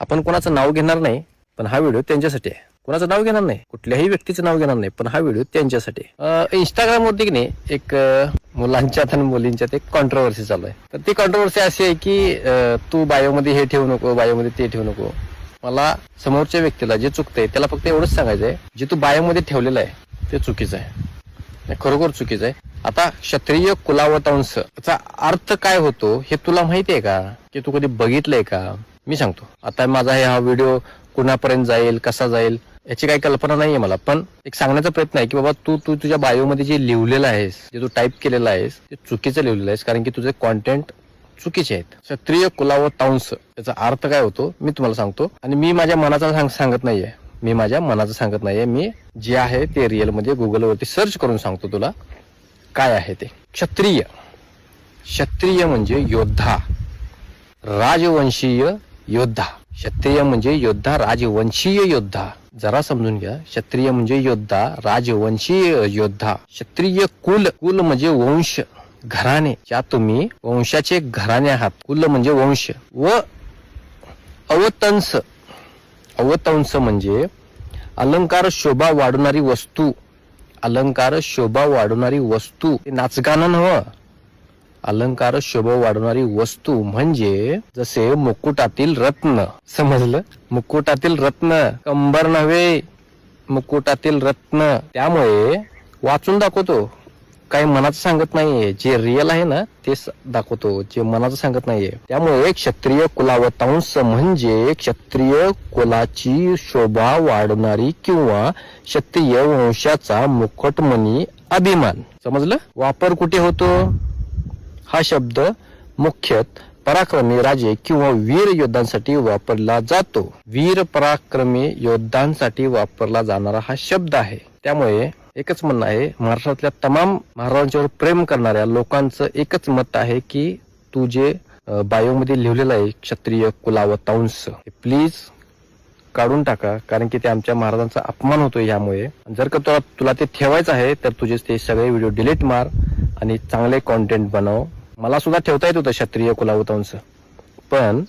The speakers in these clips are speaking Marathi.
आपण कोणाचं नाव घेणार नाही, पण हा व्हिडिओ त्यांच्यासाठी आहे. कोणाचं नाव घेणार नाही, कुठल्याही व्यक्तीचं नाव घेणार नाही, पण हा व्हिडिओ त्यांच्यासाठी आहे. इंस्टाग्राम वरती की नाही एक मुलांच्यात आणि मुलींच्यात एक कॉन्ट्रोवर्सी चालू आहे. तर ती कॉन्ट्रोवर्सी अशी आहे की तू बायोमध्ये हे ठेवू नको, बायोमध्ये ते ठेवू नको. मला समोरच्या व्यक्तीला जे चुकतंय त्याला फक्त एवढंच सांगायचंय, जे तू बायोमध्ये ठेवलेलं आहे ते चुकीचं आहे, खरोखर चुकीचं आहे. आता क्षत्रिय कुलावतांश याचा अर्थ काय होतो हे तुला माहिती आहे का, की तू कधी बघितलंय का? मी सांगतो. आता माझा हा व्हिडिओ कुणापर्यंत जाईल, कसा जाईल याची काही कल्पना नाहीये मला, पण एक सांगण्याचा प्रयत्न आहे की बाबा तू तुझ्या बायोमध्ये जे लिहिलेलं आहेस, जे तू टाईप केलेलं आहेस ते चुकीचं लिहिलेलं आहेस, कारण की तुझे कॉन्टेंट चुकीचे आहेत. क्षत्रिय कुलावतांश याचा अर्थ काय होतो मी तुम्हाला सांगतो, आणि मी माझ्या मनाचा सांगत नाहीये, मी माझ्या मनाचं सांगत नाहीये, मी जे आहे ते रिअल मध्ये गुगलवरती सर्च करून सांगतो तुला काय आहे ते. क्षत्रिय, क्षत्रिय म्हणजे योद्धा, राजवंशीय योद्धा. क्षत्रिय म्हणजे योद्धा, राजवंशीय योद्धा. जरा समजून घ्या. क्षत्रिय म्हणजे योद्धा, राजवंशीय योद्धा. क्षत्रिय कुल, कुल म्हणजे वंश, घराणे. ज्या तुम्ही वंशाचे घराणे आहात. कुल म्हणजे वंश. व अवतंस, अवतंस म्हणजे अलंकार शोभा वाढवणारी वस्तू. अलंकार शोभा वाढवणारी वस्तू, नाचगाणं नव्ह. अलंकार शोभा वाढवणारी वस्तू म्हणजे जसे मुकुटातील रत्न. समजलं? मुकुटातील रत्न, कंबर नव्हे, मुकुटातील रत्न. त्यामुळे वाचून दाखवतो, काही मनाचं सांगत नाहीये. जे रिअल आहे ना तेच दाखवतो, जे मनाचं सांगत नाहीये. त्यामुळे क्षत्रिय कुलावतांश म्हणजे क्षत्रिय कुलाची शोभा वाढवणारी किंवा क्षत्रिय वंशाचा मुकुटमणी अभिमान. समजलं? वापर कुठे होतो? हा शब्द मुख्यतः पराक्रमी राजे किंवा वीर योद्धांसाठी वापरला जातो. वीर पराक्रमी योद्धांसाठी वापरला जाणारा हा शब्द आहे. त्यामुळे एकच म्हणणं आहे, महाराष्ट्रातल्या तमाम महाराजांच्यावर प्रेम करणाऱ्या लोकांचं एकच मत आहे की तू जे बायोमध्ये लिहिलेलं आहे क्षत्रिय कुलावतांश, प्लीज काढून टाका, कारण की ते आमच्या महाराजांचा अपमान होतोय. यामुळे जर का तुला ते ठेवायचं आहे तर तुझे ते सगळे व्हिडिओ डिलीट मार आणि चांगले कॉन्टेंट बनव. मला सुद्धा ठेवता येत होतं क्षत्रिय कुलावतांश, पण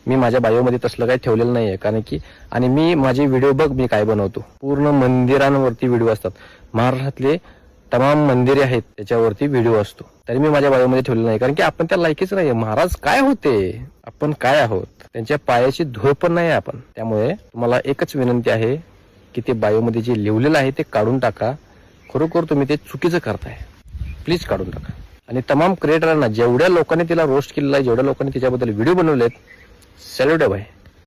मी माझ्या बायोमध्ये तसलं काही ठेवलेलं नाहीये, कारण की आणि मी माझे व्हिडिओ बघ मी काय बनवतो, पूर्ण मंदिरांवरती व्हिडिओ असतात. महाराष्ट्रातले तमाम मंदिरे आहेत त्याच्यावरती व्हिडिओ असतो, तरी मी माझ्या बायोमध्ये ठेवलेलं नाही, कारण की आपण त्या लायकीच नाहीये. महाराज काय होते, आपण काय आहोत, त्यांच्या पायाची धूळ पण नाही आपण. त्यामुळे तुम्हाला एकच विनंती आहे की ते बायोमध्ये जे लिहिलेलं आहे ते काढून टाका. खरोखर तुम्ही ते चुकीचं करताय, प्लीज काढून टाका. आणि तमाम क्रिएटरांना, जेवढ्या लोकांनी तिला रोस्ट केलेला आहे, जेवढ्या लोकांनी तिच्याबद्दल व्हिडिओ बनवलेत, सॅल्यूट आहे भाई.